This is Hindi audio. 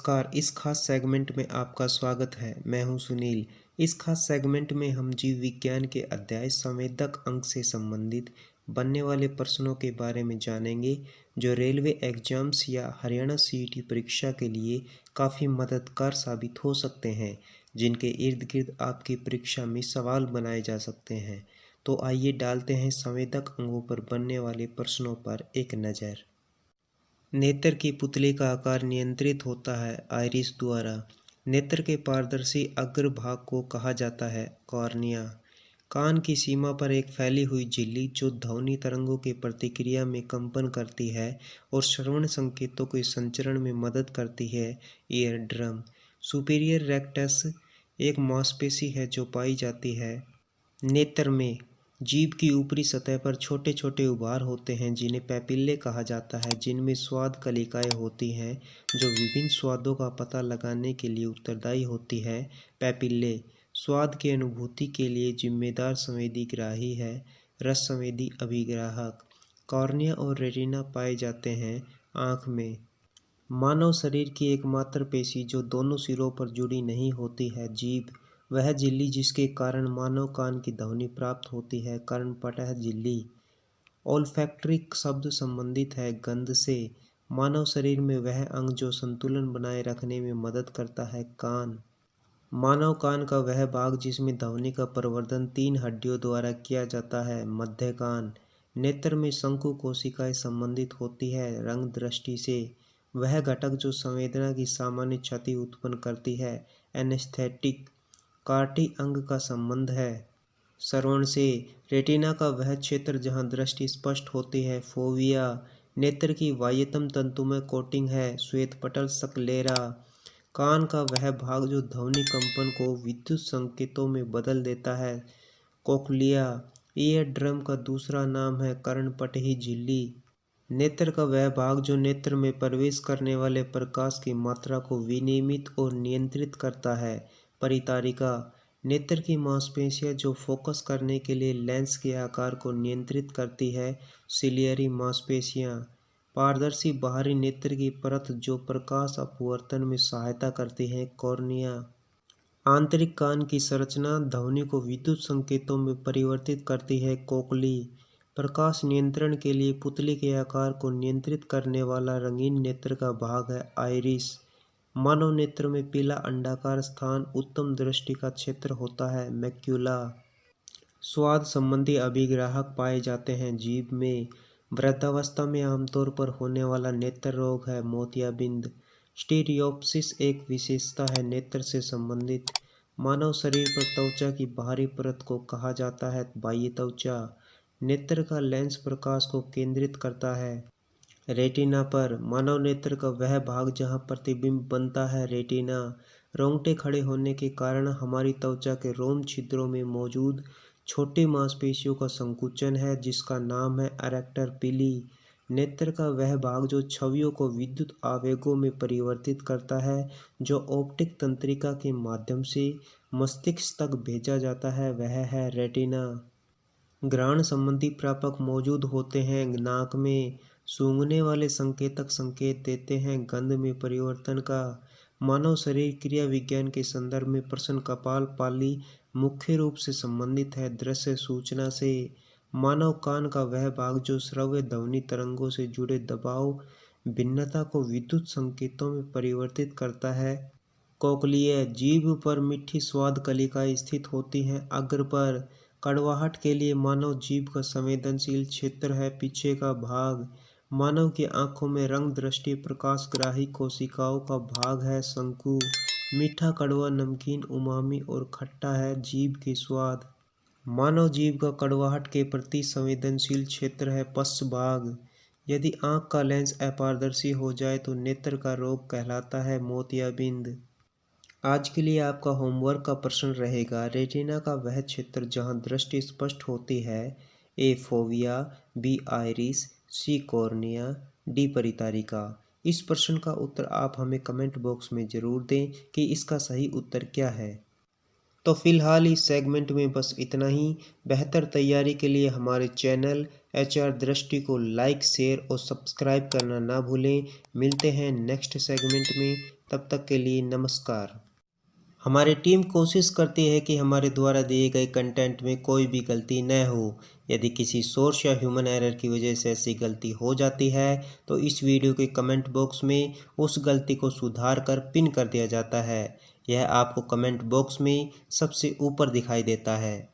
नमस्कार, इस खास सेगमेंट में आपका स्वागत है। मैं हूं सुनील। इस खास सेगमेंट में हम जीव विज्ञान के अध्याय संवेदक अंग से संबंधित बनने वाले प्रश्नों के बारे में जानेंगे, जो रेलवे एग्जाम्स या हरियाणा सीईटी परीक्षा के लिए काफ़ी मददगार साबित हो सकते हैं, जिनके इर्द गिर्द आपकी परीक्षा में सवाल बनाए जा सकते हैं। तो आइए डालते हैं संवेदक अंगों पर बनने वाले प्रश्नों पर एक नज़र। नेत्र की पुतली का आकार नियंत्रित होता है आइरिस द्वारा। नेत्र के पारदर्शी अग्रभाग को कहा जाता है कॉर्निया। कान की सीमा पर एक फैली हुई झिल्ली जो ध्वनि तरंगों की प्रतिक्रिया में कंपन करती है और श्रवण संकेतों के संचरण में मदद करती है ईयर ड्रम। सुपीरियर रेक्टस एक मांसपेशी है जो पाई जाती है नेत्र में। जीभ की ऊपरी सतह पर छोटे छोटे उभार होते हैं जिन्हें पैपिल्ले कहा जाता है, जिनमें स्वाद कलिकाएं होती हैं जो विभिन्न स्वादों का पता लगाने के लिए उत्तरदायी होती है। पैपिल्ले स्वाद की अनुभूति के लिए जिम्मेदार संवेदी ग्राही है। रस संवेदी अभिग्राहक। कॉर्निया और रेटिना पाए जाते हैं आँख में। मानव शरीर की एकमात्र पेशी जो दोनों सिरों पर जुड़ी नहीं होती है जीभ। वह झिल्ली जिसके कारण मानव कान की ध्वनि प्राप्त होती है कर्णपटह झिल्ली। ओल्फैक्टरी शब्द संबंधित है गंध से। मानव शरीर में वह अंग जो संतुलन बनाए रखने में मदद करता है कान। मानव कान का वह भाग जिसमें ध्वनि का प्रवर्धन 3 हड्डियों द्वारा किया जाता है मध्य कान। नेत्र में शंकु कोशिकाएं संबंधित होती है रंग दृष्टि से। वह घटक जो संवेदना की सामान्य क्षति उत्पन्न करती है एनेस्थेटिक। कार्टी अंग का संबंध है श्रवण से। रेटिना का वह क्षेत्र जहां दृष्टि स्पष्ट होती है फोविया। नेत्र की बाह्यतम तंतुमय कोटिंग है श्वेतपटल स्क्लेरा। कान का वह भाग जो ध्वनि कंपन को विद्युत संकेतों में बदल देता है कोक्लिया। ईयर ड्रम का दूसरा नाम है कर्णपटही झिल्ली। नेत्र का वह भाग जो नेत्र में प्रवेश करने वाले प्रकाश की मात्रा को विनियमित और नियंत्रित करता है परितारिका। नेत्र की मांसपेशियां जो फोकस करने के लिए लेंस के आकार को नियंत्रित करती है सिलियरी मांसपेशियां। पारदर्शी बाहरी नेत्र की परत जो प्रकाश अपवर्तन में सहायता करती है कॉर्निया। आंतरिक कान की संरचना ध्वनि को विद्युत संकेतों में परिवर्तित करती है कोकली। प्रकाश नियंत्रण के लिए पुतली के आकार को नियंत्रित करने वाला रंगीन नेत्र का भाग है आइरिस। मानव नेत्र में पीला अंडाकार स्थान उत्तम दृष्टि का क्षेत्र होता है मैक्यूला। स्वाद संबंधी अभिग्राहक पाए जाते हैं जीभ में। वृद्धावस्था में आमतौर पर होने वाला नेत्र रोग है मोतियाबिंद। स्टीरियोप्सिस एक विशेषता है नेत्र से संबंधित। मानव शरीर पर त्वचा की बाहरी परत को कहा जाता है बाह्य त्वचा। नेत्र का लेंस प्रकाश को केंद्रित करता है रेटिना पर। मानव नेत्र का वह भाग जहां प्रतिबिंब बनता है रेटिना। रोंगटे खड़े होने के कारण हमारी त्वचा के रोम छिद्रों में मौजूद छोटी मांसपेशियों का संकुचन है जिसका नाम है अरेक्टर पिली। नेत्र का वह भाग जो छवियों को विद्युत आवेगों में परिवर्तित करता है जो ऑप्टिक तंत्रिका के माध्यम से मस्तिष्क तक भेजा जाता है वह है रेटिना। घ्राण संबंधी प्रापक मौजूद होते हैं नाक में। सूंघने वाले संकेतक संकेत देते हैं गंध में परिवर्तन का। मानव शरीर क्रिया विज्ञान के संदर्भ में प्रश्न कपाल पाली मुख्य रूप से संबंधित है दृश्य सूचना से। मानव कान का वह भाग जो श्रव्य ध्वनि तरंगों से जुड़े दबाव भिन्नता को विद्युत संकेतों में परिवर्तित करता है कोक्लिया। जीभ पर मीठी स्वाद कलिकाएं स्थित होती हैं अग्र पर। कड़वाहट के लिए मानव जीभ का संवेदनशील क्षेत्र है पीछे का भाग। मानव की आंखों में रंग दृष्टि प्रकाशग्राही कोशिकाओं का भाग है शंकु। मीठा कड़वा नमकीन उमामी और खट्टा है जीभ के स्वाद। मानव जीभ का कड़वाहट के प्रति संवेदनशील क्षेत्र है पश्च भाग। यदि आंख का लेंस अपारदर्शी हो जाए तो नेत्र का रोग कहलाता है मोतियाबिंद। आज के लिए आपका होमवर्क का प्रश्न रहेगा रेटिना का वह क्षेत्र जहां दृष्टि स्पष्ट होती है ए फोविया, बी आइरिस, सी कॉर्निया, डी परितारिका। इस प्रश्न का उत्तर आप हमें कमेंट बॉक्स में ज़रूर दें कि इसका सही उत्तर क्या है। तो फिलहाल इस सेगमेंट में बस इतना ही। बेहतर तैयारी के लिए हमारे चैनल HR दृष्टि को लाइक शेयर और सब्सक्राइब करना ना भूलें। मिलते हैं नेक्स्ट सेगमेंट में। तब तक के लिए नमस्कार। हमारी टीम कोशिश करती है कि हमारे द्वारा दिए गए कंटेंट में कोई भी गलती न हो। यदि किसी सोर्स या ह्यूमन एरर की वजह से ऐसी गलती हो जाती है तो इस वीडियो के कमेंट बॉक्स में उस गलती को सुधार कर पिन कर दिया जाता है। यह आपको कमेंट बॉक्स में सबसे ऊपर दिखाई देता है।